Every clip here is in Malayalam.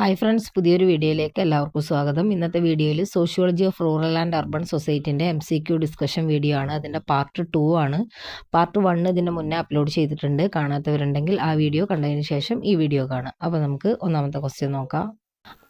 ഹായ് ഫ്രണ്ട്സ്, പുതിയൊരു വീഡിയോയിലേക്ക് എല്ലാവർക്കും സ്വാഗതം. ഇന്നത്തെ വീഡിയോയിൽ sociology of rural and urban സൊസൈറ്റിൻ്റെ MCQ ഡിസ്കഷൻ വീഡിയോ ആണ്. അതിൻ്റെ പാർട്ട് 2 ആണ്. പാർട്ട് 1 ഇതിൻ്റെ മുന്നേ അപ്ലോഡ് ചെയ്തിട്ടുണ്ട്. കാണാത്തവരുണ്ടെങ്കിൽ ആ വീഡിയോ കണ്ടതിന് ശേഷം ഈ വീഡിയോ കാണാം. അപ്പോൾ നമുക്ക് ഒന്നാമത്തെ ക്വസ്റ്റ്യൻ നോക്കാം.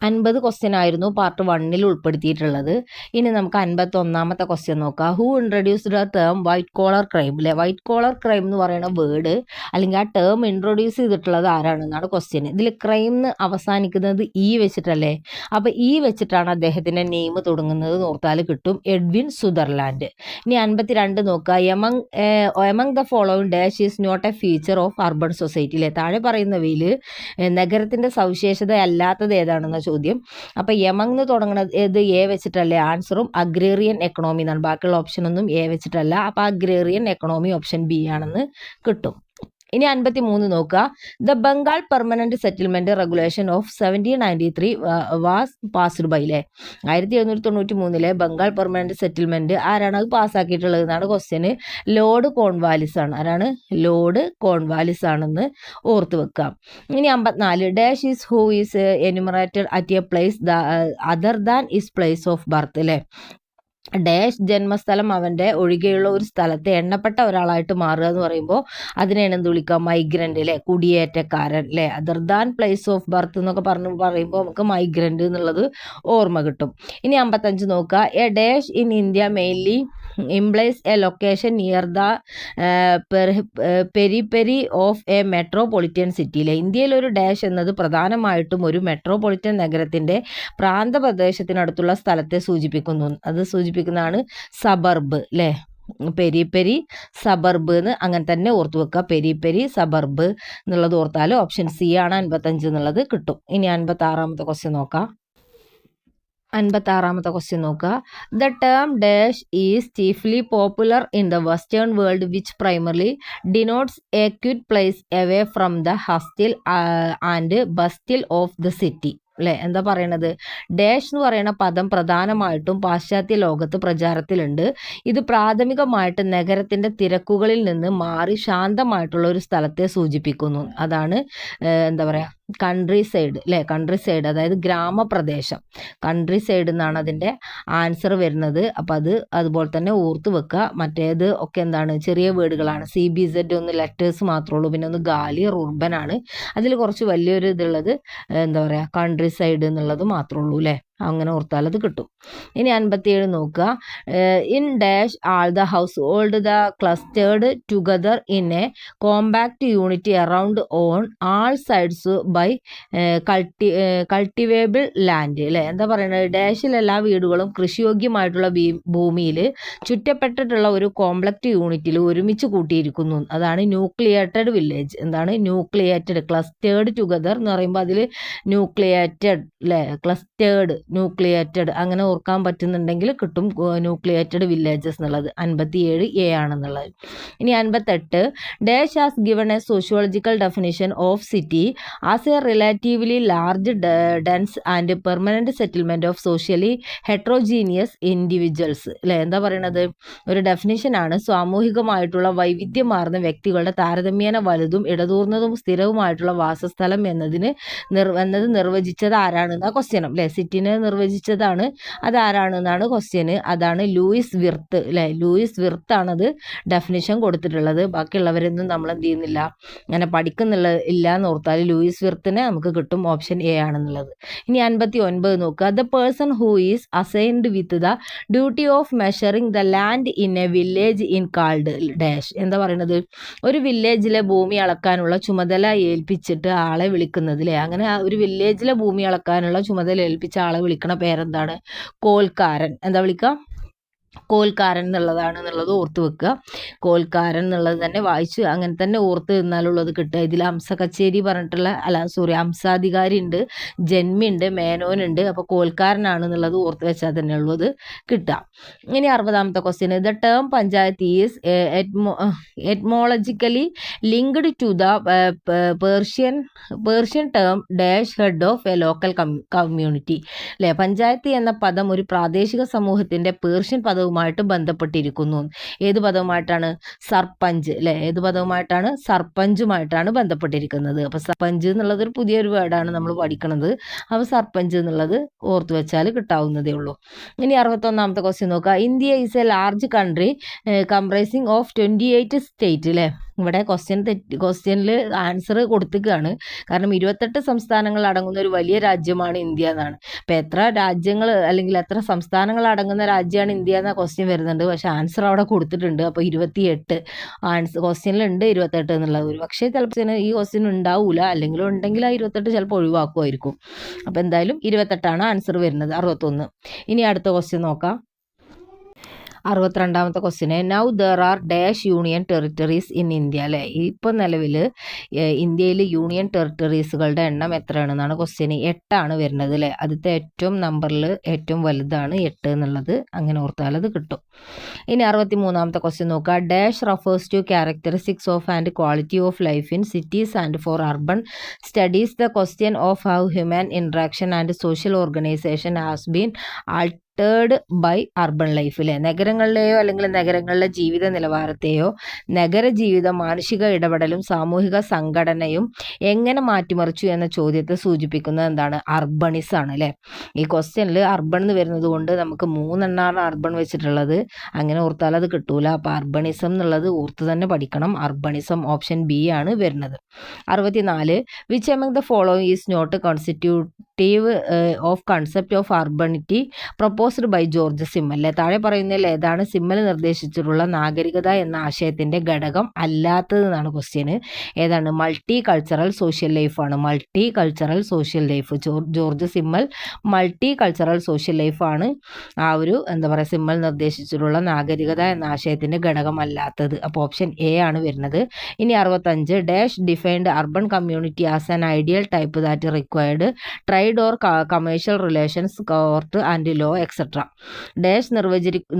50 ക്വസ്റ്റ്യൻ ആയിരുന്നു പാർട്ട് 1 ഉൾപ്പെടുത്തിയിട്ടുള്ളത്. ഇനി നമുക്ക് 51ാമത്തെ ക്വസ്റ്റ്യൻ നോക്കാം. Who introduced the term white collar crime? അല്ലെ, വൈറ്റ് കോളർ ക്രൈം എന്ന് പറയുന്ന വേർഡ് അല്ലെങ്കിൽ ആ ടേം ഇൻട്രൊഡ്യൂസ് ചെയ്തിട്ടുള്ളത് ആരാണെന്നാണ് ക്വസ്റ്റ്യൻ. ഇതിൽ ക്രൈം എന്ന് അവസാനിക്കുന്നത് ഇ വെച്ചിട്ടല്ലേ. അപ്പോൾ ഇ വെച്ചിട്ടാണ് അദ്ദേഹത്തിൻ്റെ നെയിം തുടങ്ങുന്നത് ഓർത്താൽ കിട്ടും. Edwin Sutherland. ഇനി 52 നോക്കുക. Among the following dash is not a feature of urban സൊസൈറ്റിയിലെ താഴെ പറയുന്നവയിൽ നഗരത്തിൻ്റെ സവിശേഷത അല്ലാത്തത് ഏതാണെന്ന ചോദ്യം. അപ്പോൾ യമങ് തുടങ്ങുന്നത് ഏത് എ വെച്ചിട്ടല്ലേ. ആൻസറും അഗ്രേറിയൻ എക്കണോമി എന്നാണ്. ബാക്കിയുള്ള ഓപ്ഷൻ ഒന്നും എ വെച്ചിട്ടല്ല. അപ്പോൾ അഗ്രേറിയൻ എക്കണോമി ഓപ്ഷൻ ബി ആണെന്ന് കിട്ടും. ഇനി 53 നോക്കുക. The Bengal permanent settlement regulation of 1793 was passed by. 1793 Bengal permanent settlement ആരാണ് അത് പാസ്സാക്കിയിട്ടുള്ളത് എന്നാണ് ക്വസ്റ്റ്യൻ. ലോർഡ് കോൺവാലിസ് ആണ്. ആരാണ്? ലോർഡ് കോൺവാലിസ് ആണെന്ന് ഓർത്ത് വെക്കാം. ഇനി 54 dash is who is enumerated at A place other than is place of birth. അല്ലേ, ഡാഷ് ജന്മസ്ഥലം അവൻ്റെ ഒഴികെയുള്ള ഒരു സ്ഥലത്തെ എണ്ണപ്പെട്ട ഒരാളായിട്ട് മാറുക എന്ന് പറയുമ്പോൾ അതിനെയാണ് എന്ത് വിളിക്കുക? മൈഗ്രൻ്റ്. അല്ലേ, കുടിയേറ്റക്കാരൻ. അല്ലേ, other than place of birth എന്നൊക്കെ പറയുമ്പോൾ നമുക്ക് മൈഗ്രൻ്റ് എന്നുള്ളത് ഓർമ്മ കിട്ടും. ഇനി 55 നോക്കുക. A dash in India mainly implies A location near the peri peri of A metropolitan സിറ്റിയിലെ. ഇന്ത്യയിൽ ഒരു ഡാഷ് എന്നത് പ്രധാനമായിട്ടും ഒരു മെട്രോപൊളിറ്റൻ നഗരത്തിൻ്റെ പ്രാന്തപ്രദേശത്തിനടുത്തുള്ള സ്ഥലത്തെ സൂചിപ്പിക്കുന്നു. അത് സൂചിപ്പിക്കുന്നതാണ് സബർബ്. അല്ലേ, പെരിപെരി സബർബ് എന്ന് അങ്ങനെ തന്നെ ഓർത്ത് വെക്കുക. പെരിപെരി സബർബ് എന്നുള്ളത് ഓർത്താൽ ഓപ്ഷൻ സി ആണ് 55 എന്നുള്ളത് കിട്ടും. ഇനി 56ാമത്തെ ക്വസ്റ്റ്യൻ നോക്കാം. 56ാമത്തെ ക്വസ്റ്റ്യൻ നോക്കുക. The term dash is chiefly popular in the western world which primarily denotes a quiet place away from the hustle and bustle of the city. അല്ലേ, എന്താ പറയണത്? ഡാഷ് എന്ന് പറയുന്ന പദം പ്രധാനമായിട്ടും പാശ്ചാത്യ ലോകത്ത് പ്രചാരത്തിലുണ്ട്. ഇത് പ്രാഥമികമായിട്ട് നഗരത്തിൻ്റെ തിരക്കുകളിൽ നിന്ന് മാറി ശാന്തമായിട്ടുള്ള ഒരു സ്ഥലത്തെ സൂചിപ്പിക്കുന്നു. അതാണ് എന്താ പറയുക, കൺട്രി സൈഡ്. അല്ലേ, കൺട്രി സൈഡ് അതായത് ഗ്രാമപ്രദേശം. കൺട്രി സൈഡ് എന്നാണ് അതിൻ്റെ ആൻസർ വരുന്നത്. അപ്പോൾ അതുപോലെ തന്നെ ഓർത്ത് വെക്കുക. മറ്റേത് ഒക്കെ എന്താണ്, ചെറിയ വേർഡുകളാണ്. CBZ ഒന്ന് ലെറ്റേഴ്സ് മാത്രമേ ഉള്ളൂ. പിന്നെ ഒന്ന് ഗാലി റുർബൻ ആണ്. അതിൽ കുറച്ച് വലിയൊരു ഇതുള്ളത് എന്താ പറയുക, കൺട്രി സൈഡ് എന്നുള്ളത് മാത്രമേ ഉള്ളൂ. അല്ലേ, അങ്ങനെ ഓർത്താൽ അത് കിട്ടും. ഇനി 57 നോക്കുക. In dash all the household the clustered together in a compact unit around on all sides by cultivable land. അല്ലേ, എന്താ പറയുന്നത്? ഡാഷിൽ എല്ലാ വീടുകളും കൃഷിയോഗ്യമായിട്ടുള്ള ഭൂമിയിൽ ചുറ്റപ്പെട്ടിട്ടുള്ള ഒരു കോംപ്ലക്റ്റ് യൂണിറ്റിൽ ഒരുമിച്ച് കൂട്ടിയിരിക്കുന്നു. അതാണ് ന്യൂക്ലിയേറ്റഡ് വില്ലേജ്. എന്താണ് ന്യൂക്ലിയേറ്റഡ്? ക്ലസ്റ്റേർഡ് ടുഗദർ എന്ന് പറയുമ്പോൾ അതിൽ ന്യൂക്ലിയേറ്റഡ്. അല്ലേ, ക്ലസ്റ്റേർഡ്, ന്യൂക്ലിയേറ്റഡ് അങ്ങനെ ഓർക്കാൻ പറ്റുന്നുണ്ടെങ്കിൽ കിട്ടും ന്യൂക്ലിയേറ്റഡ് വില്ലേജസ് എന്നുള്ളത്. 57 എ ആണെന്നുള്ളത്. ഇനി 58 dash has given A sociological definition of city as A relatively large dense and permanent settlement of socially heterogeneous individuals. അല്ലേ, എന്താ പറയണത്? ഒരു ഡെഫിനിഷനാണ്. സാമൂഹികമായിട്ടുള്ള വൈവിധ്യമാർന്ന വ്യക്തികളുടെ താരതമ്യേന വലുതും ഇടതൂർന്നതും സ്ഥിരവുമായിട്ടുള്ള വാസസ്ഥലം എന്നത് നിർവചിച്ചത് ആരാണെന്ന ക്വസ്റ്റ്യൻ. അല്ലേ, സിറ്റിനെ നിർവചിച്ചതാണ്. അതാരാണെന്നാണ് ക്വസ്റ്റ്യന്. അതാണ് ലൂയിസ് വിർത്ത്. അല്ലേ, ലൂയിസ് വിർത്ത് ആണത് ഡെഫിനിഷൻ കൊടുത്തിട്ടുള്ളത്. ബാക്കിയുള്ളവരൊന്നും നമ്മൾ എന്ത് ചെയ്യുന്നില്ല, അങ്ങനെ ഇല്ല എന്ന് ഓർത്താൽ ലൂയിസ് വിർത്തിനെ നമുക്ക് കിട്ടും. ഓപ്ഷൻ എ ആണെന്നുള്ളത്. ഇനി 59 നോക്കുക. The person who is assigned with the duty of measuring the land in a village in called dash. എന്താ പറയുന്നത്? ഒരു വില്ലേജിലെ ഭൂമി അളക്കാനുള്ള ചുമതല ഏൽപ്പിച്ചിട്ട് ആളെ വിളിക്കുന്നത്. അല്ലേ, അങ്ങനെ ഒരു വില്ലേജിലെ ഭൂമി അളക്കാനുള്ള ചുമതല ഏൽപ്പിച്ച ആളെ വിളിക്കണ പേരെന്താണ്? കോൽക്കാരൻ. എന്താ വിളിക്കുക? കോൽക്കാരൻ എന്നുള്ളത് ഓർത്ത് വെക്കുക. കോൽക്കാരൻ എന്നുള്ളത് തന്നെ വായിച്ച് അങ്ങനെ തന്നെ ഓർത്ത് നിന്നാലുള്ളത് കിട്ടുക. ഇതിൽ ഹംസ കച്ചേരി പറഞ്ഞിട്ടുള്ള ഹംസാധികാരി ഉണ്ട്, ജന്മി ഉണ്ട്, മേനോനുണ്ട്. അപ്പോൾ കോൽക്കാരനാണെന്നുള്ളത് ഓർത്ത് വെച്ചാൽ തന്നെ ഉള്ളത് കിട്ടുക. ഇനി 60ാമത്തെ question. The term panchayat is etymologically linked to the Persian term dash head of a local community. അല്ലേ, പഞ്ചായത്ത് എന്ന പദം ഒരു പ്രാദേശിക സമൂഹത്തിൻ്റെ പേർഷ്യൻ പദം പദവുമായിട്ട് ബന്ധപ്പെട്ടിരിക്കുന്നു. ഏത് പദവുമായിട്ടാണ്? സർപഞ്ച് അല്ലെ, ഏത് പദവുമായിട്ടാണ്? സർപഞ്ചുമായിട്ടാണ് ബന്ധപ്പെട്ടിരിക്കുന്നത്. അപ്പൊ സർപഞ്ച് എന്നുള്ളത് ഒരു പുതിയൊരു വേർഡാണ് നമ്മൾ പഠിക്കുന്നത്. അപ്പോൾ സർപഞ്ച് എന്നുള്ളത് ഓർത്തു വെച്ചാൽ കിട്ടാവുന്നതേ ഉള്ളൂ. ഇനി 61ാമത്തെ ക്വസ്റ്റ്യൻ നോക്കുക. India is A large country comprising of 28 state അല്ലേ. ഇവിടെ ക്വസ്റ്റ്യനിൽ ആൻസർ കൊടുത്തിക്കുകയാണ്. കാരണം 28 സംസ്ഥാനങ്ങൾ അടങ്ങുന്ന ഒരു വലിയ രാജ്യമാണ് ഇന്ത്യ എന്നാണ്. അപ്പം എത്ര രാജ്യങ്ങൾ അല്ലെങ്കിൽ എത്ര സംസ്ഥാനങ്ങൾ അടങ്ങുന്ന രാജ്യമാണ് ഇന്ത്യ എന്ന ക്വസ്റ്റ്യൻ വരുന്നുണ്ട്. പക്ഷെ ആൻസർ അവിടെ കൊടുത്തിട്ടുണ്ട്. അപ്പോൾ 28 ക്വസ്റ്റ്യനിലുണ്ട് 28 എന്നുള്ളത്. ഒരു പക്ഷേ ചിലപ്പോൾ ഈ ക്വസ്റ്റ്യൻ ഉണ്ടാവില്ല, അല്ലെങ്കിൽ ഉണ്ടെങ്കിൽ ആ 28 ചിലപ്പോൾ ഒഴിവാക്കുമായിരിക്കും. അപ്പോൾ എന്തായാലും 28 ആൻസർ വരുന്നത്. 61. ഇനി അടുത്ത ക്വസ്റ്റ്യൻ നോക്കാം. 62ാമത്തെ ക്വസ്റ്റ്യന് now there are dash union territories in India അല്ലേ. ഇപ്പം നിലവിൽ ഇന്ത്യയിൽ യൂണിയൻ ടെറിട്ടറീസുകളുടെ എണ്ണം എത്രയാണെന്നാണ് ക്വസ്റ്റ്യന്. 8 വരുന്നത് അല്ലേ. ആദ്യത്തെ ഏറ്റവും നമ്പറിൽ ഏറ്റവും വലുതാണ് 8 എന്നുള്ളത്. അങ്ങനെ ഓർത്താൽ അത് കിട്ടും. ഇനി 63ാമത്തെ ക്വസ്റ്റ്യൻ നോക്കുക. Dash refers to characteristics of and quality of life in cities and for urban studies the question of how human interaction and social organisation has been by urban life അല്ലേ. നഗരങ്ങളിലെയോ അല്ലെങ്കിൽ നഗരങ്ങളിലെ ജീവിത നിലവാരത്തെയോ നഗര ജീവിത മാനുഷിക ഇടപെടലും സാമൂഹിക സംഘടനയും എങ്ങനെ മാറ്റിമറിച്ചു എന്ന ചോദ്യത്തെ സൂചിപ്പിക്കുന്നത് എന്താണ്? അർബണിസം ആണ് അല്ലേ. ഈ ക്വസ്റ്റ്യനിൽ അർബൺ എന്ന് വരുന്നത് കൊണ്ട് നമുക്ക് 3 അർബൺ വെച്ചിട്ടുള്ളത്. അങ്ങനെ ഓർത്താൽ അത് കിട്ടൂല. അപ്പോൾ അർബണിസം എന്നുള്ളത് ഓർത്ത് തന്നെ പഠിക്കണം. അർബണിസം ഓപ്ഷൻ ബി ആണ് വരുന്നത്. 64 which among the following is not constitutive of concept of urbanity proposed by George Simmel അല്ലേ. താഴെ പറയുന്നതിൽ ഏതാണ് സിമ്മൽ നിർദ്ദേശിച്ചിട്ടുള്ള നാഗരികത എന്ന ആശയത്തിന്റെ ഘടകം അല്ലാത്തതെന്നാണ് ക്വസ്റ്റ്യന്. ഏതാണ്? മൾട്ടി കൾച്ചറൽ സോഷ്യൽ ലൈഫാണ്. Multi cultural social life. George Simmel multi cultural social ലൈഫാണ് ആ ഒരു സിമ്മൽ നിർദ്ദേശിച്ചിട്ടുള്ള നാഗരികത എന്ന ആശയത്തിന്റെ ഘടകം അല്ലാത്തത്. അപ്പോൾ ഓപ്ഷൻ എ ആണ് വരുന്നത്. ഇനി 65 dash defined urban community as an ideal type that required trade or commercial relations court and law etcetera. Dash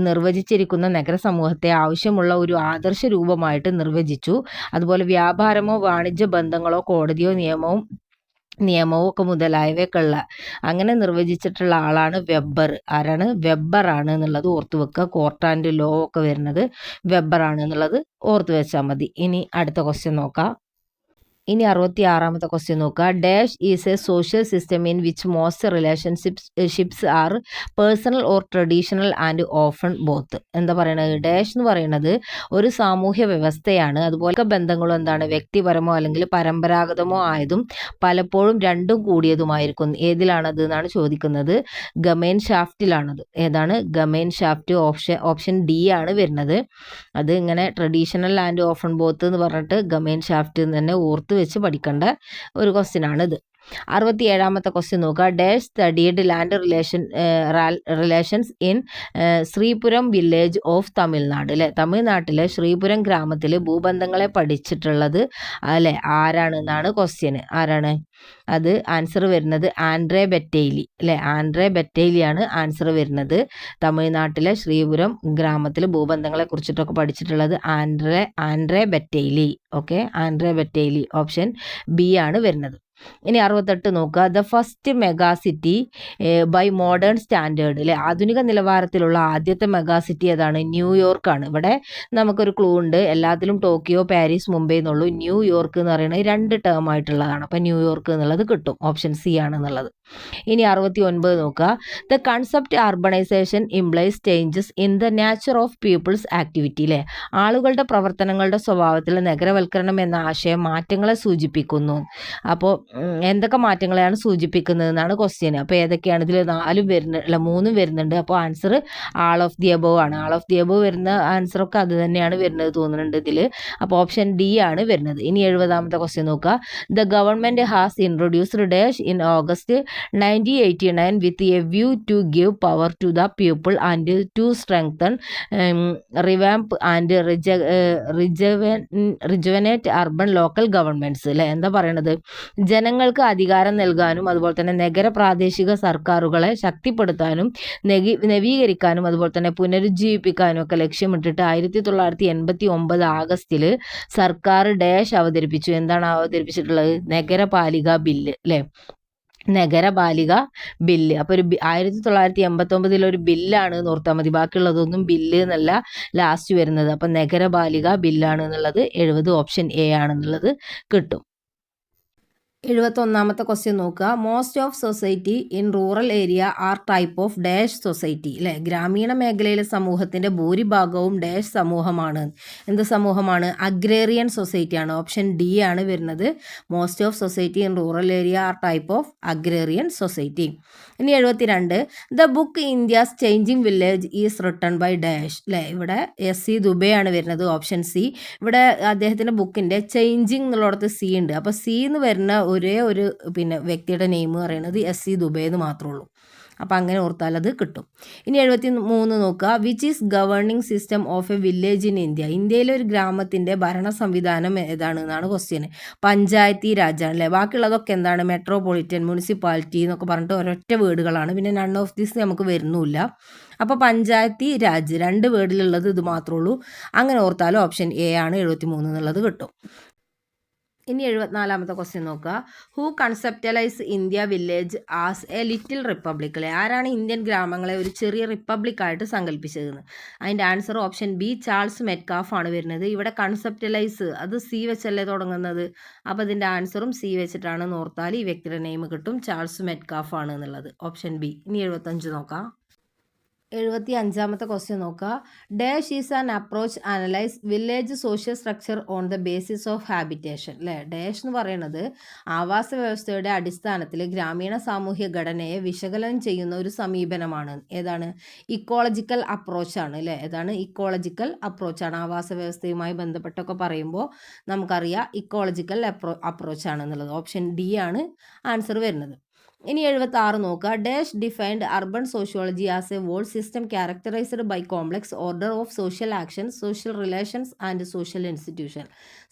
നിർവചിച്ചിരിക്കുന്ന നഗരസമൂഹത്തെ ആവശ്യമുള്ള ഒരു ആദർശ രൂപമായിട്ട് നിർവചിച്ചു. അതുപോലെ വ്യാപാരമോ വാണിജ്യ ബന്ധങ്ങളോ കോടതിയോ നിയമവും ഒക്കെ മുതലായവയൊക്കെയുള്ള അങ്ങനെ നിർവചിച്ചിട്ടുള്ള ആളാണ് വെബ്ബർ. ആരാണ്? വെബ്ബർ ആണ് എന്നുള്ളത് ഓർത്ത് വെക്കുക. കോർട്ട് ആൻഡ് ലോ ഒക്കെ വരുന്നത് വെബ്ബർ ആണ് എന്നുള്ളത് ഓർത്ത് വെച്ചാൽ മതി. ഇനി അടുത്ത ക്വസ്റ്റ്യൻ നോക്കാം. ഇനി 66ാമത്തെ ക്വസ്റ്റ്യൻ നോക്കുക. Dash is A social system in which most relationships R personal or traditional and often both. എന്താ പറയണത്? ഡാഷ് എന്ന് പറയുന്നത് ഒരു സാമൂഹ്യ വ്യവസ്ഥയാണ്. അതുപോലെ ബന്ധങ്ങളും എന്താണ്? വ്യക്തിപരമോ അല്ലെങ്കിൽ പരമ്പരാഗതമോ ആയതും പലപ്പോഴും രണ്ടും കൂടിയതുമായിരിക്കും. ഏതിലാണത് എന്നാണ് ചോദിക്കുന്നത്. ഗമെയിൻ ഷാഫ്റ്റിലാണത്. ഏതാണ്? ഗമെയിൻ ഷാഫ്റ്റ്. ഓപ്ഷൻ ഡി ആണ് വരുന്നത്. അത് ഇങ്ങനെ ട്രഡീഷണൽ ആൻഡ് ഓഫൺ ബോത്ത് എന്ന് പറഞ്ഞിട്ട് ഗമെയിൻ ഷാഫ്റ്റ് തന്നെ ഓർത്ത് വെച്ച് പഠിക്കേണ്ട ഒരു ക്വസ്റ്റ്യൻ ആണിത്. 67ാമത്തെ ക്വസ്റ്റ്യൻ നോക്കുക. Dash studied land relations in Sreepuram village of Tamil Nadu അല്ലെ. തമിഴ്നാട്ടിലെ ശ്രീപുരം ഗ്രാമത്തിൽ ഭൂബന്ധങ്ങളെ പഠിച്ചിട്ടുള്ളത് അല്ലെ ആരാണെന്നാണ് ക്വസ്റ്റ്യൻ. ആരാണ് അത്? ആൻസർ വരുന്നത് ആൻഡ്രേ ബെറ്റൈലി അല്ലെ. ആൻഡ്രേ ബെറ്റൈലിയാണ് ആൻസർ വരുന്നത്. തമിഴ്നാട്ടിലെ ശ്രീപുരം ഗ്രാമത്തിൽ ഭൂബന്ധങ്ങളെ കുറിച്ചിട്ടൊക്കെ പഠിച്ചിട്ടുള്ളത് Andre Beteille. Okay, Andre Beteille option B ആണ് വരുന്നത്. ഇനി 68 നോക്കുക. The first mega city by modern standard അല്ലെ. ആധുനിക നിലവാരത്തിലുള്ള ആദ്യത്തെ മെഗാ സിറ്റി ഏതാണ്? ന്യൂയോർക്ക് ആണ്. ഇവിടെ നമുക്കൊരു ക്ലൂ ഉണ്ട്. എല്ലാത്തിലും ടോക്കിയോ, പാരീസ്, മുംബൈ എന്നുള്ളൂ. ന്യൂയോർക്ക് എന്ന് പറയുന്നത് 2 ടേം ആയിട്ടുള്ളതാണ്. അപ്പം ന്യൂയോർക്ക് എന്നുള്ളത് കിട്ടും. ഓപ്ഷൻ സി ആണെന്നുള്ളത്. ഇനി 69 നോക്കുക. The concept urbanisation implies changes in the nature of people's activity അല്ലെ. ആളുകളുടെ പ്രവർത്തനങ്ങളുടെ സ്വഭാവത്തിൽ നഗരവൽക്കരണം എന്ന ആശയം മാറ്റങ്ങളെ സൂചിപ്പിക്കുന്നു. അപ്പോൾ എന്തൊക്കെ മാറ്റങ്ങളെയാണ് സൂചിപ്പിക്കുന്നത് എന്നാണ് ക്വസ്റ്റ്യൻ. അപ്പോൾ ഏതൊക്കെയാണ്? ഇതിൽ 3 വരുന്നുണ്ട്. അപ്പോൾ answer all of the above ആണ്. ആൾ ഓഫ് ദി അബോവ് വരുന്ന ആൻസറൊക്കെ അത് തന്നെയാണ് വരുന്നത് തോന്നുന്നുണ്ട് ഇതിൽ. അപ്പോൾ ഓപ്ഷൻ ഡി ആണ് വരുന്നത്. ഇനി 70ാമത്തെ ക്വസ്റ്റ്യൻ നോക്കുക. The government has introduced dash in August 1989 with a view to give power to the people and to strengthen revamp and rejuvenate urban local governments അല്ലെ. എന്താ പറയണത്? ജനങ്ങൾക്ക് അധികാരം നൽകാനും അതുപോലെ തന്നെ നഗര പ്രാദേശിക സർക്കാരുകളെ ശക്തിപ്പെടുത്താനും നവീകരിക്കാനും അതുപോലെ തന്നെ പുനരുജ്ജീവിപ്പിക്കാനും ഒക്കെ ലക്ഷ്യമിട്ടിട്ട് 1989 ആഗസ്റ്റിൽ സർക്കാർ ഡാഷ് അവതരിപ്പിച്ചു. എന്താണ് അവതരിപ്പിച്ചിട്ടുള്ളത്? നഗരപാലിക ബില്ല് അല്ലേ. നഗരപാലിക ബില്ല്. അപ്പോൾ 1989 ഒരു ബില്ലാണ് എന്ന് ഓർത്താൽ മതി, ബാക്കിയുള്ളതൊന്നും ബില്ല് എന്നല്ല ലാസ്റ്റ് വരുന്നത്. അപ്പം നഗരപാലിക ബില്ലാണ് എന്നുള്ളത് 70 ഓപ്ഷൻ എ ആണെന്നുള്ളത് കിട്ടും. 71ാമത്തെ ക്വസ്റ്റ്യൻ നോക്കുക. Most of society in rural area are type of dash society. അല്ലേ, ഗ്രാമീണ മേഖലയിലെ സമൂഹത്തിൻ്റെ ഭൂരിഭാഗവും ഡാഷ് സമൂഹമാണ്. എന്ത് സമൂഹമാണ്? അഗ്രേറിയൻ സൊസൈറ്റി ആണ്. ഓപ്ഷൻ ഡി ആണ് വരുന്നത്. Most of society in rural area are type of agrarian society. ഇനി 72, the book India's changing village is written by dash. അല്ലേ, ഇവിടെ SC ദുബെ ആണ് വരുന്നത്. Option C. ഇവിടെ അദ്ദേഹത്തിൻ്റെ ബുക്കിൻ്റെ ചേഞ്ചിങ് എന്നുള്ളിടത്ത് സി ഉണ്ട്. അപ്പോൾ സി എന്ന് വരുന്ന ഒരേ ഒരു വ്യക്തിയുടെ നെയിം പറയുന്നത് SC ദുബെ എന്ന് മാത്രമേ ഉള്ളൂ. അപ്പോൾ അങ്ങനെ ഓർത്താൽ അത് കിട്ടും. ഇനി 73 നോക്കുക. Which is governing system of A village in India. ഇന്ത്യയിലെ ഒരു ഗ്രാമത്തിൻ്റെ ഭരണ സംവിധാനം ഏതാണ് എന്നാണ് ക്വസ്റ്റ്യൻ. പഞ്ചായത്തി രാജാണ്. അല്ലേ, ബാക്കിയുള്ളതൊക്കെ എന്താണ്? മെട്രോപൊളിറ്റൻ, മുനിസിപ്പാലിറ്റി എന്നൊക്കെ പറഞ്ഞിട്ട് ഒരൊറ്റ വേർഡുകളാണ്. പിന്നെ നൺ ഓഫ് ദിസ് നമുക്ക് വരുന്നില്ല. അപ്പോൾ പഞ്ചായത്തി രാജ് 2 വേർഡിലുള്ളത് ഇത് മാത്രമേ ഉള്ളൂ. അങ്ങനെ ഓർത്താലും ഓപ്ഷൻ എ ആണ് 73 എന്നുള്ളത് കിട്ടും. ഇനി 74ാമത്തെ ക്വസ്റ്റ്യൻ നോക്കുക. Who conceptualize India village as a little republic. അല്ലേ, ആരാണ് ഇന്ത്യൻ ഗ്രാമങ്ങളെ ഒരു ചെറിയ റിപ്പബ്ലിക്കായിട്ട് സങ്കല്പിച്ചതെന്ന്? അതിൻ്റെ answer option B, Charles Metcalfe ആണ് വരുന്നത്. ഇവിടെ കൺസെപ്റ്റലൈസ് അത് സി വെച്ചല്ലേ തുടങ്ങുന്നത്. അപ്പോൾ ഇതിൻ്റെ ആൻസറും സി വെച്ചിട്ടാണെന്ന് ഓർത്താൽ ഈ വ്യക്തിയുടെ നെയിം കിട്ടും. ചാൾസ് മെറ്റ്കാഫ് ആണ് എന്നുള്ളത് ഓപ്ഷൻ ബി. ഇനി 75 നോക്കാം. 75ാമത്തെ ക്വസ്റ്റ്യൻ നോക്കുക. Dash is an approach analyse village social structure on the basis of habitation. അല്ലേ, ഡാഷ് എന്ന് പറയുന്നത് ആവാസ വ്യവസ്ഥയുടെ അടിസ്ഥാനത്തിൽ ഗ്രാമീണ സാമൂഹ്യ ഘടനയെ വിശകലനം ചെയ്യുന്ന ഒരു സമീപനമാണ്. ഏതാണ്? ഇക്കോളജിക്കൽ അപ്രോച്ചാണ്. അല്ലേ, ഏതാണ്? ഇക്കോളജിക്കൽ അപ്രോച്ചാണ്. ആവാസ വ്യവസ്ഥയുമായി ബന്ധപ്പെട്ടൊക്കെ പറയുമ്പോൾ നമുക്കറിയാം ഇക്കോളജിക്കൽ അപ്രോച്ചാണെന്നുള്ളത്. ഓപ്ഷൻ ഡി ആണ് ആൻസർ വരുന്നത്. ഇനി 76 നോക്കുക. Dash defined urban sociology as a world system characterized by complex order of social action, social relations and social institution.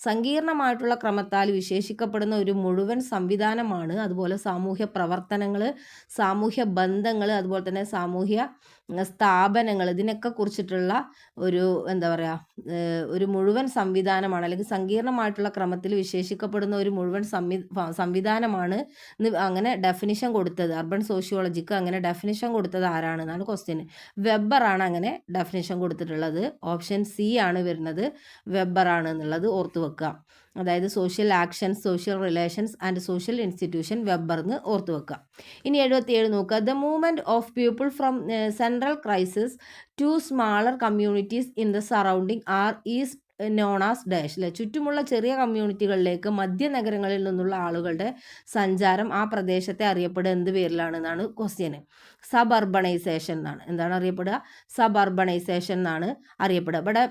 സങ്കീർണമായിട്ടുള്ള ക്രമത്താൽ വിശേഷിക്കപ്പെടുന്ന ഒരു മുഴുവൻ സംവിധാനമാണ്. അതുപോലെ സാമൂഹ്യ പ്രവർത്തനങ്ങൾ, സാമൂഹ്യ ബന്ധങ്ങൾ, അതുപോലെ തന്നെ സാമൂഹ്യ സ്ഥാപനങ്ങൾ, ഇതിനൊക്കെ കുറിച്ചിട്ടുള്ള ഒരു ഒരു മുഴുവൻ സംവിധാനമാണ്. അല്ലെങ്കിൽ സങ്കീർണമായിട്ടുള്ള ക്രമത്തിൽ വിശേഷിക്കപ്പെടുന്ന ഒരു മുഴുവൻ സംവിധാനമാണ് അങ്ങനെ ഡെഫിനിഷൻ കൊടുത്തത്. അർബൻ സോഷ്യോളജിക്ക് അങ്ങനെ ഡെഫിനിഷൻ കൊടുത്തത് ആരാണെന്നാണ് ക്വസ്റ്റ്യൻ. വെബ്ബറാണ് അങ്ങനെ ഡെഫിനിഷൻ കൊടുത്തിട്ടുള്ളത്. ഓപ്ഷൻ സി ആണ് വരുന്നത്. വെബ്ബറാണ് എന്നുള്ളത് ഓർത്തു വെക്കുക. അതായത് social action, social relations and social institution, വെബ്ബർന്ന് ഓർത്തു വെക്കുക. ഇനി 77 നോക്കുക. The movement of people from central ക്രൈസിസ് to smaller communities in the surrounding are is known as dash. അല്ലെ, ചുറ്റുമുള്ള ചെറിയ കമ്മ്യൂണിറ്റികളിലേക്ക് മധ്യനഗരങ്ങളിൽ നിന്നുള്ള ആളുകളുടെ സഞ്ചാരം ആ പ്രദേശത്തെ അറിയപ്പെടുക എന്ത് പേരിലാണെന്നാണ് ക്വസ്റ്റ്യൻ. സബ് അർബണൈസേഷൻ എന്നാണ്. എന്താണ് അറിയപ്പെടുക? സബ് അർബണൈസേഷൻ എന്നാണ് അറിയപ്പെടുക. ഇവിടെ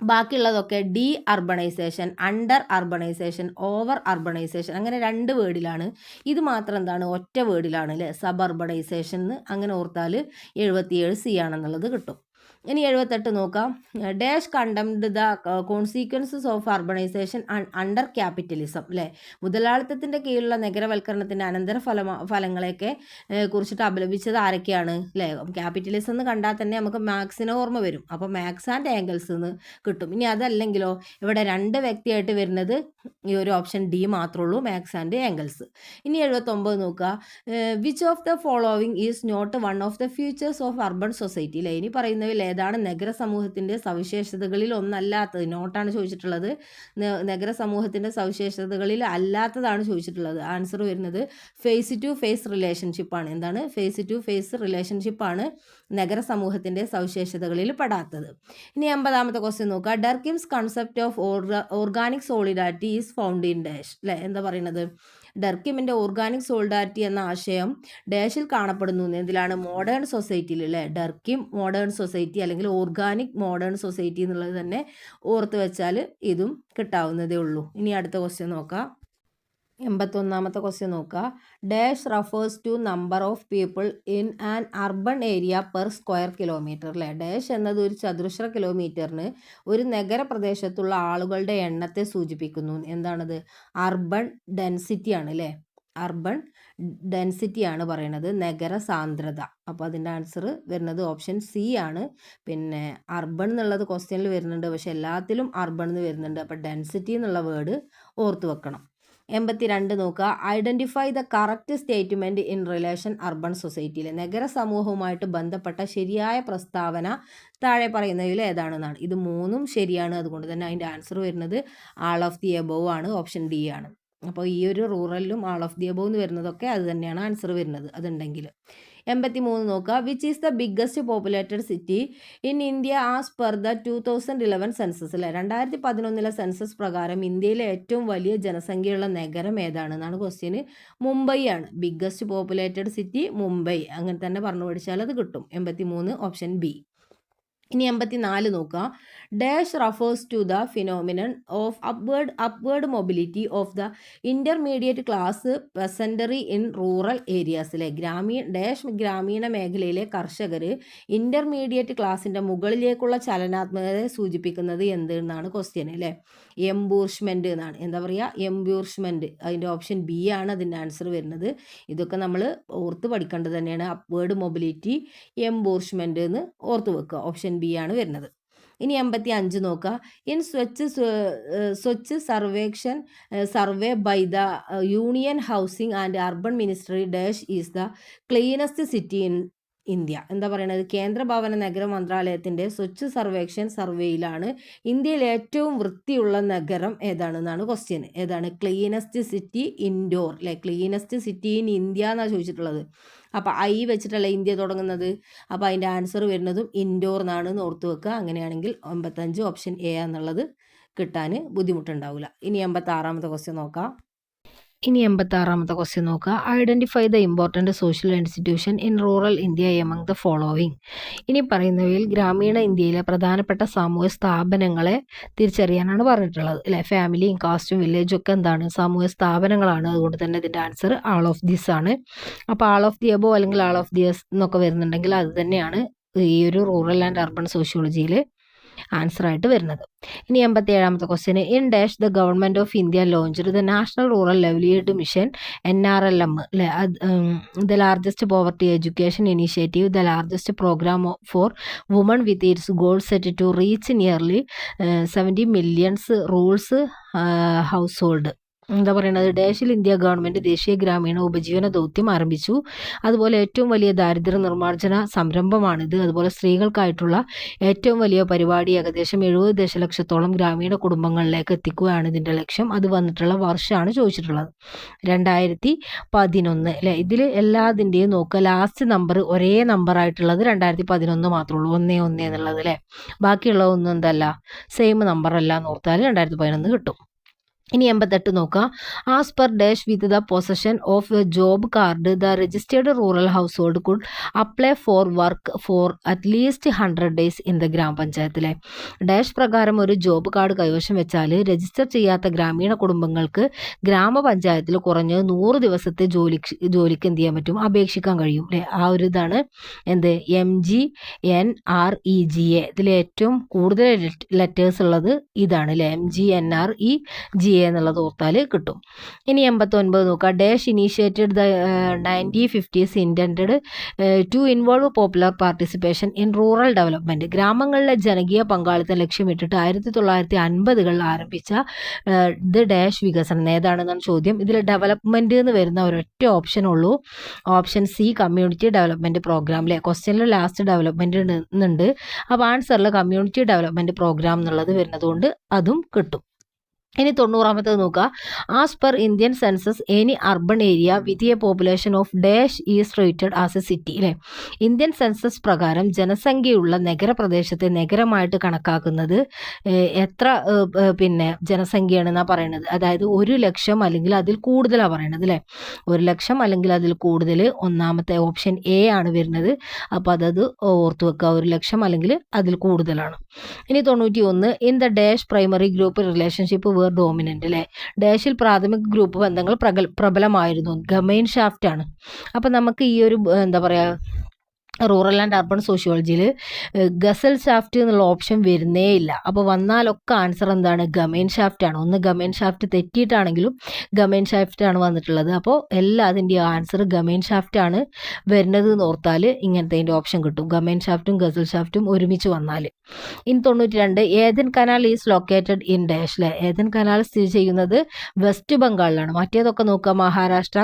ബാക്കിയുള്ളതൊക്കെ D urbanisation, under urbanisation, over urbanisation, അങ്ങനെ 2 വേർഡിലാണ്. ഇത് മാത്രം എന്താണ്? ഒറ്റ വേർഡിലാണ്. അല്ലേ, സബ് അർബണൈസേഷൻ എന്ന് അങ്ങനെ ഓർത്താൽ 77 സി ആണെന്നുള്ളത് കിട്ടും. ഇനി 78 നോക്കാം. Dash condemned the consequences of urbanisation under capitalism. അല്ലേ, മുതലാളിത്തത്തിൻ്റെ കീഴിലുള്ള നഗരവൽക്കരണത്തിൻ്റെ ഫലങ്ങളെയൊക്കെ കുറിച്ചിട്ട് അപലപിച്ചത് ആരൊക്കെയാണ്? അല്ലേ, ക്യാപിറ്റലിസം എന്ന് കണ്ടാൽ തന്നെ നമുക്ക് മാക്സിനെ ഓർമ്മ വരും. അപ്പോൾ മാക്സ് ആൻഡ് ആംഗിൾസ് എന്ന് കിട്ടും. ഇനി അതല്ലെങ്കിലോ ഇവിടെ 2 വ്യക്തിയായിട്ട് വരുന്നത് ഈ ഒരു ഓപ്ഷൻ ഡി മാത്രമേ ഉള്ളൂ, മാക്സ് ആൻഡ് ആംഗിൾസ്. ഇനി 79 നോക്കുക. Which of the following is not one of the features of urban society. അല്ലേ, ഇനി പറയുന്നതിൽ ഏതാണ് നഗര സമൂഹത്തിൻ്റെ സവിശേഷതകളിൽ ഒന്നല്ലാത്തത്? നോട്ടാണ് ചോദിച്ചിട്ടുള്ളത്. നഗര സമൂഹത്തിൻ്റെ സവിശേഷതകളിൽ അല്ലാത്തതാണ് ചോദിച്ചിട്ടുള്ളത്. ആൻസർ വരുന്നത് ഫേസ് ടു ഫേസ് റിലേഷൻഷിപ്പാണ്. എന്താണ്? ഫേസ് ടു ഫേസ് റിലേഷൻഷിപ്പാണ് നഗര സമൂഹത്തിൻ്റെ സവിശേഷതകളിൽ പെടാത്തത്. ഇനി 80ാമത്തെ ക്വസ്റ്റ്യൻ നോക്കുക. Durkheim's concept of organic solidarity is found in dash. അല്ലേ, എന്താ പറയുന്നത്? ഡർക്കിമിൻ്റെ ഓർഗാനിക് സോളിഡാരിറ്റി എന്ന ആശയം ഡാഷിൽ കാണപ്പെടുന്നു. എന്തിലാണ്? മോഡേൺ സൊസൈറ്റിയിൽ. അല്ലേ, ഡർക്കിം മോഡേൺ സൊസൈറ്റി അല്ലെങ്കിൽ ഓർഗാനിക് മോഡേൺ സൊസൈറ്റി എന്നുള്ളത് തന്നെ ഓർത്ത് വെച്ചാൽ ഇതും കിട്ടാവുന്നതേ ഉള്ളൂ. ഇനി അടുത്ത ക്വസ്റ്റ്യൻ നോക്കാം. 81ാമത്തെ ക്വസ്റ്റ്യൻ നോക്കുക. Dash refers to number of people in an urban area per square kilometre. അല്ലേ, ഡാഷ് എന്നത് ഒരു ചതുരശ്ര കിലോമീറ്ററിന് ഒരു നഗരപ്രദേശത്തുള്ള ആളുകളുടെ എണ്ണത്തെ സൂചിപ്പിക്കുന്നു. എന്താണത്? അർബൺ ഡെൻസിറ്റി ആണ്. അല്ലേ, അർബൺ ഡെൻസിറ്റി ആണ് പറയുന്നത്, നഗര സാന്ദ്രത. അപ്പോൾ അതിൻ്റെ ആൻസർ വരുന്നത് ഓപ്ഷൻ സി ആണ്. പിന്നെ അർബൺ എന്നുള്ളത് ക്വസ്റ്റ്യനിൽ വരുന്നുണ്ട്, പക്ഷെ എല്ലാത്തിലും അർബൺ എന്ന് വരുന്നുണ്ട്. അപ്പോൾ ഡെൻസിറ്റി എന്നുള്ള വേർഡ് ഓർത്ത് വെക്കണം. 82 നോക്കുക. Identify the correct statement in relation urban സൊസൈറ്റിയിൽ. നഗര സമൂഹവുമായിട്ട് ബന്ധപ്പെട്ട ശരിയായ പ്രസ്താവന താഴെ പറയുന്നതിൽ ഏതാണെന്നാണ്. ഇത് മൂന്നും ശരിയാണ്. അതുകൊണ്ട് തന്നെ അതിൻ്റെ ആൻസർ വരുന്നത് ആൾ ഓഫ് ദി എബോവ് ആണ്. ഓപ്ഷൻ ഡി ആണ്. അപ്പോൾ ഈ ഒരു റൂറലിലും ആൾ ഓഫ് ദി എബോവ് എന്ന് വരുന്നതൊക്കെ അത് തന്നെയാണ് ആൻസർ വരുന്നത് അതുണ്ടെങ്കിൽ. 83 നോക്കുക. Which is the biggest populated city in India as per the 2011 census. അല്ലേ, 2011 സെൻസസ് പ്രകാരം ഇന്ത്യയിലെ ഏറ്റവും വലിയ ജനസംഖ്യയുള്ള നഗരം ഏതാണ് എന്നാണ് ക്വസ്റ്റ്യൻ. മുംബൈ ആണ്. Biggest populated city Mumbai. അങ്ങനെ തന്നെ പറഞ്ഞു പഠിച്ചാൽ അത് കിട്ടും. 83 ഓപ്ഷൻ ബി. ഇനി 84 നോക്കുക. Dash refers to the phenomenon of upward mobility of the intermediate class peasantry in rural ഏരിയാസിലെ ഗ്രാമീണ മേഖലയിലെ കർഷകർ ഇൻ്റർമീഡിയറ്റ് ക്ലാസിൻ്റെ മുകളിലേക്കുള്ള ചലനാത്മകതയെ സൂചിപ്പിക്കുന്നത് എന്ത് എന്നാണ് ക്വസ്റ്റ്യൻ. അല്ലേ, എംബൂർഷ്മെൻറ്റ് എന്നാണ്. എന്താ പറയുക, എംബൂർഷ്മെൻറ്റ്. അതിൻ്റെ ഓപ്ഷൻ ബി ആണ് അതിൻ്റെ ആൻസർ വരുന്നത്. ഇതൊക്കെ നമ്മൾ ഓർത്ത് പഠിക്കേണ്ടത് തന്നെയാണ്. അപ്വേർഡ് മൊബിലിറ്റി, എംബൂർഷ്മെൻറ്റ് എന്ന് ഓർത്ത് വെക്കുക. ഓപ്ഷൻ ബി ആണ് വരുന്നത്. ഇനി 85 നോക്കുക. In Swachh Survekshan survey by the union housing and urban ministry dash is the cleanest city in India. എന്താ പറയുന്നത്, കേന്ദ്ര ഭവന നഗര മന്ത്രാലയത്തിൻ്റെ സ്വച്ഛ് സർവേക്ഷൻ സർവേയിലാണ് ഇന്ത്യയിൽ ഏറ്റവും വൃത്തിയുള്ള നഗരം ഏതാണെന്നാണ് ക്വസ്റ്റ്യൻ. ഏതാണ്? Cleanest city Indore. അല്ലെ, ക്ലീനസ്റ്റ് സിറ്റി ഇൻ ഇന്ത്യ എന്നാണ് ചോദിച്ചിട്ടുള്ളത്. അപ്പോൾ ഐ വെച്ചിട്ടല്ല ഇന്ത്യ തുടങ്ങുന്നത്. അപ്പോൾ അതിൻ്റെ ആൻസർ വരുന്നതും ഇൻഡോർ എന്നാണ് ഓർത്ത് വെക്കുക. അങ്ങനെയാണെങ്കിൽ 85 ഓപ്ഷൻ എ എന്നുള്ളത് കിട്ടാൻ ബുദ്ധിമുട്ടുണ്ടാവില്ല. ഇനി 86ാമത്തെ ക്വസ്റ്റ്യൻ നോക്കാം. ഇനി 86ാമത്തെ ക്വസ്റ്റ്യൻ നോക്കുക. Identify the important social institution in rural India among the following. ഇനി പറയുന്നവയിൽ ഗ്രാമീണ ഇന്ത്യയിലെ പ്രധാനപ്പെട്ട സാമൂഹ്യ സ്ഥാപനങ്ങളെ തിരിച്ചറിയാനാണ് പറഞ്ഞിട്ടുള്ളത്. അല്ലേ, ഫാമിലിയും കാസ്റ്റും വില്ലേജും ഒക്കെ എന്താണ്, സാമൂഹ്യ സ്ഥാപനങ്ങളാണ്. അതുകൊണ്ട് തന്നെ ഇതിൻ്റെ ആൻസർ ആൾ ഓഫ് ദിസ് ആണ്. അപ്പോൾ ആൾ ഓഫ് ദി എബോ അല്ലെങ്കിൽ ആൾ ഓഫ് ദി എസ് എന്നൊക്കെ വരുന്നുണ്ടെങ്കിൽ അത് തന്നെയാണ് ഈ ഒരു റൂറൽ ആൻഡ് അർബൻ സോഷ്യോളജിയിൽ ആൻസർ ആയിട്ട് വരുന്നത്. ഇനി 87ാമത്തെ question. In dash the government of India launched the national rural livelihood mission NRLM. അല്ലെ, the largest poverty education initiative, the largest programme for women with its goal set to reach nearly 70 millions rural household. എന്താ പറയുന്നത്, ഡാഷിൽ ഇന്ത്യ ഗവൺമെൻറ് ദേശീയ ഗ്രാമീണ ഉപജീവന ദൗത്യം ആരംഭിച്ചു. അതുപോലെ ഏറ്റവും വലിയ ദാരിദ്ര്യ നിർമ്മാർജ്ജന സംരംഭമാണിത്. അതുപോലെ സ്ത്രീകൾക്കായിട്ടുള്ള ഏറ്റവും വലിയ പരിപാടി ഏകദേശം 70 ദശലക്ഷത്തോളം ഗ്രാമീണ കുടുംബങ്ങളിലേക്ക് എത്തിക്കുകയാണ് ഇതിൻ്റെ ലക്ഷ്യം. അത് വന്നിട്ടുള്ള വർഷമാണ് ചോദിച്ചിട്ടുള്ളത് 2011. അല്ലേ, ഇതിൽ എല്ലാതിൻ്റെയും നോക്കുക, ലാസ്റ്റ് നമ്പർ ഒരേ നമ്പറായിട്ടുള്ളത് 2011 മാത്രമേ ഉള്ളൂ, 11 എന്നുള്ളത്. അല്ലേ, ബാക്കിയുള്ള ഒന്നും എന്തല്ല, സെയിം നമ്പർ അല്ല എന്ന് ഓർത്താൽ 2011 കിട്ടും. ഇനി 88 നോക്കുക. As per dash with the possession of A job card the registered rural house hold could apply for work for at least 100 days in the ഗ്രാമപഞ്ചായത്തിലെ. ഡാഷ് പ്രകാരം ഒരു ജോബ് കാർഡ് കൈവശം വെച്ചാൽ രജിസ്റ്റർ ചെയ്യാത്ത ഗ്രാമീണ കുടുംബങ്ങൾക്ക് ഗ്രാമപഞ്ചായത്തിൽ കുറഞ്ഞത് 100 ദിവസത്തെ ജോലിക്ക് എന്ത് ചെയ്യാൻ പറ്റും, അപേക്ഷിക്കാൻ കഴിയും. അല്ലേ, ആ ഒരു ഇതാണ് എന്ത്, MGNREGA. ഇതിൽ ഏറ്റവും കൂടുതൽ ലെറ്റേഴ്സ് ഉള്ളത് ഇതാണ്. അല്ലേ, MGNREGA എന്നുള്ളത് ഓർത്താൽ കിട്ടും. ഇനി 89 നോക്കുക. Dash initiated the 1950s intended to involve popular participation in rural development. ഗ്രാമങ്ങളിലെ ജനകീയ പങ്കാളിത്തം ലക്ഷ്യമിട്ടിട്ട് 1950കളിൽ ആരംഭിച്ച ഇത് ഡാഷ് വികസനം ഏതാണെന്നാണ് ചോദ്യം. ഇതിൽ ഡെവലപ്മെൻറ്റ് എന്ന് വരുന്ന ഒരൊറ്റ ഓപ്ഷൻ ഉള്ളൂ, option C, community development programme. അല്ലേ, ക്വസ്റ്റ്യനിൽ ലാസ്റ്റ് ഡെവലപ്മെൻറ്റ് ഉണ്ട്. അപ്പോൾ ആൻസറിൽ കമ്മ്യൂണിറ്റി ഡെവലപ്മെൻറ്റ് പ്രോഗ്രാം എന്നുള്ളത് വരുന്നതുകൊണ്ട് അതും കിട്ടും. ഇനി 90ാമത്തേത് നോക്കുക. As per Indian census any urban area with a population of dash is rated as A city. അല്ലേ, ഇന്ത്യൻ സെൻസസ് പ്രകാരം ജനസംഖ്യയുള്ള നഗരപ്രദേശത്തെ നഗരമായിട്ട് കണക്കാക്കുന്നത് എത്ര ജനസംഖ്യയാണെന്നാണ് പറയുന്നത്. അതായത് 100,000 അല്ലെങ്കിൽ അതിൽ കൂടുതലാണ് പറയുന്നത്. അല്ലേ, 100,000 അല്ലെങ്കിൽ അതിൽ കൂടുതൽ ഒന്നാമത്തെ ഓപ്ഷൻ എ ആണ് വരുന്നത്. അപ്പോൾ അതത് ഓർത്ത് വെക്കുക, 100,000 അല്ലെങ്കിൽ അതിൽ കൂടുതലാണ്. ഇനി 91. In the dash primary group relationship were dominant. അല്ലേ, ഡാഷിൽ പ്രാഥമിക ഗ്രൂപ്പ് ബന്ധങ്ങൾ പ്രബലമായിരുന്നു. ഗമെയിൻ ഷാഫ്റ്റ് ആണ്. അപ്പം നമുക്ക് ഈ ഒരു എന്താ പറയുക റൂറൽ ആൻഡ് അർബൺ സോഷ്യോളജിയിൽ ഗസൽ ഷാഫ്റ്റ് എന്നുള്ള ഓപ്ഷൻ വരുന്നേ ഇല്ല. അപ്പോൾ വന്നാലൊക്കെ ആൻസർ എന്താണ്? ഗമേൻ ഷാഫ്റ്റ് ആണ്. ഒന്ന് ഗമേൻ ഷാഫ്റ്റ് തെറ്റിയിട്ടാണെങ്കിലും ഗമേൻ ഷാഫ്റ്റ് ആണ് വന്നിട്ടുള്ളത്. അപ്പോൾ അതിൻ്റെ ആൻസർ ഗമേൻ ഷാഫ്റ്റ് ആണ് വരുന്നത് എന്ന് ഓർത്താൽ ഇങ്ങനത്തെ ഓപ്ഷൻ കിട്ടും. ഗമേൻ ഷാഫ്റ്റും ഗസൽ ഷാഫ്റ്റും ഒരുമിച്ച് വന്നാൽ. ഇനി 92 Aden canal is located in ഡാഷിലെ. ഏദൻ കനാൽ സ്ഥിതി ചെയ്യുന്നത് വെസ്റ്റ് ബംഗാളിലാണ്. മറ്റേതൊക്കെ നോക്കുക മഹാരാഷ്ട്ര,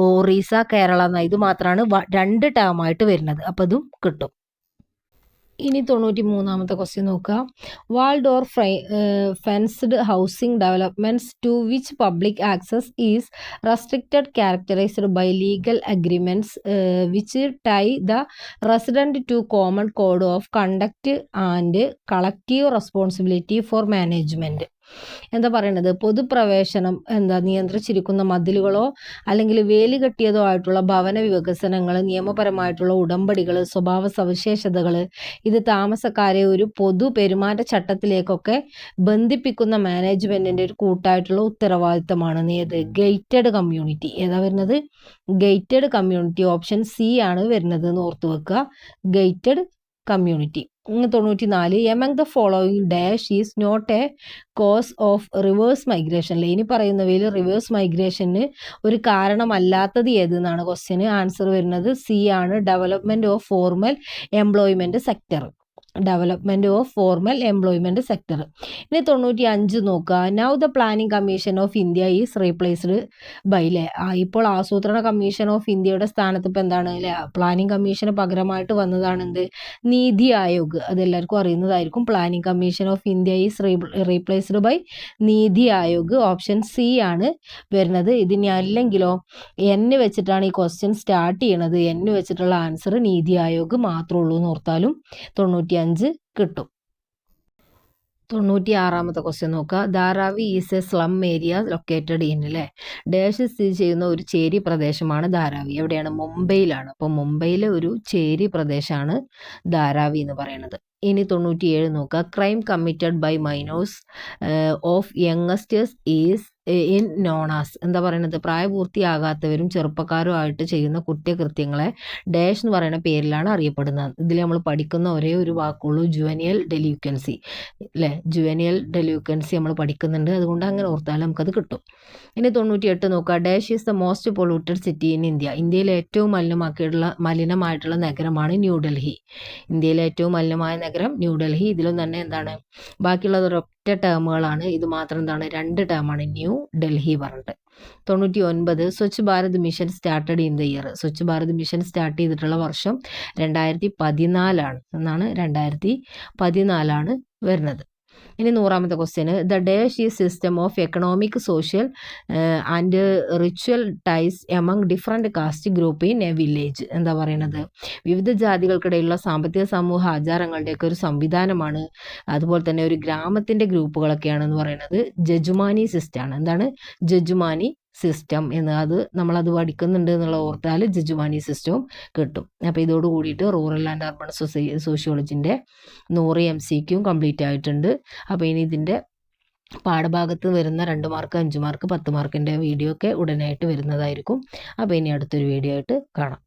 ഒറീസ, കേരള എന്ന ഇത് മാത്രമാണ് 2 ടേം ആയിട്ട് വരുന്നത്. അപ്പോൾ ഇതും കിട്ടും. ഇനി 93-ാമത്തെ ക്വസ്റ്റ്യൻ നോക്കുക. Walled or fenced housing developments to which public access is restricted characterised by legal agreements which tie the resident to common code of conduct and collective responsibility for management. എന്താ പറയണത്? പൊതുപ്രവേശനം നിയന്ത്രിച്ചിരിക്കുന്ന മതിലുകളോ അല്ലെങ്കിൽ വേലി കെട്ടിയതോ ആയിട്ടുള്ള ഭവന വികസനങ്ങൾ, നിയമപരമായിട്ടുള്ള ഉടമ്പടികൾ, സ്വഭാവ സവിശേഷതകൾ, ഇത് താമസക്കാരെ ഒരു പൊതു പെരുമാറ്റച്ചട്ടത്തിലേക്കൊക്കെ ബന്ധിപ്പിക്കുന്ന മാനേജ്മെന്റിന്റെ ഒരു കൂട്ടായിട്ടുള്ള ഉത്തരവാദിത്തമാണ്. ഏത്? Gated community. ഏതാ വരുന്നത്? Gated community. ഓപ്ഷൻ സി ആണ് വരുന്നത് എന്ന് ഓർത്തു വെക്കുക. Gated community. 94 among the following dash is not a cause of reverse migration. ഇനി പറയുന്നവയിൽ റിവേഴ്സ് മൈഗ്രേഷന് ഒരു കാരണമല്ലാത്തത് ഏതെന്നാണ് ക്വസ്റ്റ്യൻ. ആൻസർ വരുന്നത് സി ആണ്. Development of formal employment sector. Development of formal employment sector. ഇനി 95 നോക്കുക. Now the planning commission of India is replaced by ഇപ്പോൾ ആസൂത്രണ കമ്മീഷൻ ഓഫ് ഇന്ത്യയുടെ സ്ഥാനത്ത് ഇപ്പം എന്താണ് പ്ലാനിംഗ് കമ്മീഷന് പകരമായിട്ട് വന്നതാണ് എന്ത്? നീതി ആയോഗ്. അതെല്ലാവർക്കും അറിയുന്നതായിരിക്കും. Planning commission of India is replaced by Niti Aayog. Option C ആണ് വരുന്നത്. ഇതിനി അല്ലെങ്കിലോ എൻ വെച്ചിട്ടാണ് ഈ ക്വസ്റ്റ്യൻ സ്റ്റാർട്ട് ചെയ്യണത്. എൻ വെച്ചിട്ടുള്ള ആൻസർ നീതി ആയോഗ് മാത്രമേ ഉള്ളൂ എന്ന് ഓർത്താലും 95 കിട്ടും. 96-ാമത്തെ ക്വസ്റ്റ്യൻ നോക്കുക. Dharavi is a slum area located in dash സ്ഥിതി ചെയ്യുന്ന ഒരു ചേരി പ്രദേശമാണ് ധാരാവി. എവിടെയാണ്? മുംബൈയിലാണ്. അപ്പോൾ മുംബൈയിലെ ഒരു ചേരി പ്രദേശമാണ് ധാരാവി എന്ന് പറയുന്നത്. ഇനി 97 നോക്കുക. Crime committed by minors of youngsters is in known as. എന്താ പറയുന്നത്? പ്രായപൂർത്തിയാകാത്തവരും ചെറുപ്പക്കാരും ആയിട്ട് ചെയ്യുന്ന കുറ്റകൃത്യങ്ങളെ ഡാഷ് എന്ന് പറയുന്ന പേരിലാണ് അറിയപ്പെടുന്നത്. ഇതിൽ നമ്മൾ പഠിക്കുന്ന ഒരേ ഒരു വാക്കുള്ളൂ, ജുവനിയൽ ഡെലിക്വൻസി. ജുവനിയൽ ഡെലിക്വൻസി നമ്മൾ പഠിക്കുന്നുണ്ട്. അതുകൊണ്ട് അങ്ങനെ ഓർത്താൽ നമുക്കത് കിട്ടും. ഇനി 98 നോക്കുക. Dash is the most polluted city in India. ഇന്ത്യയിലെ ഏറ്റവും മലിനമായിട്ടുള്ള നഗരമാണ് ന്യൂഡൽഹി. ഇന്ത്യയിലെ ഏറ്റവും മലിനമായ നഗരം ന്യൂഡൽഹി. ഇതിലും തന്നെ എന്താണ് ബാക്കിയുള്ളത് ഒരൊറ്റ ടേമുകളാണ്. ഇത് മാത്രം എന്താണ് 2 ടേമാണ് ന്യൂ ഡൽഹി പറഞ്ഞിട്ട്. 99 Swachh Bharat mission started in the year. Swachh Bharat mission start ചെയ്തിട്ടുള്ള വർഷം 2014 ആണ് എന്നാണ്. 2014 വരുന്നത്. ഇനി 100-ാമത്തെ ക്വസ്റ്റ്യൻ. ദ ഡാഷ് ഈ system of economic, social and ritual ties among different caste group in a village. എന്താ പറയുന്നത്? വിവിധ ജാതികൾക്കിടയിലുള്ള സാമ്പത്തിക സമൂഹ ആചാരങ്ങളുടെയൊക്കെ ഒരു സംവിധാനമാണ്. അതുപോലെ തന്നെ ഒരു ഗ്രാമത്തിൻ്റെ ഗ്രൂപ്പുകളൊക്കെയാണെന്ന് പറയുന്നത് ജജുമാനി സിസ്റ്റമാണ്. എന്താണ്? ജജുമാനി സിസ്റ്റം എന്ന് നമ്മളത് പഠിക്കുന്നുണ്ട് എന്നുള്ള ഓർത്താൽ ജജുമാനി സിസ്റ്റവും കിട്ടും. അപ്പോൾ ഇതോട് കൂടിയിട്ട് റൂറൽ ആൻഡ് അർബൺ സോഷ്യോളജിൻ്റെ 100 MCQ കംപ്ലീറ്റ് ആയിട്ടുണ്ട്. അപ്പോൾ ഇനി ഇതിൻ്റെ പാഠഭാഗത്ത് വരുന്ന 2 മാർക്ക്, 5 മാർക്ക്, 10 മാർക്കിൻ്റെ വീഡിയോ ഒക്കെ ഉടനായിട്ട് വരുന്നതായിരിക്കും. അപ്പോൾ ഇനി അടുത്തൊരു വീഡിയോ ആയിട്ട് കാണാം.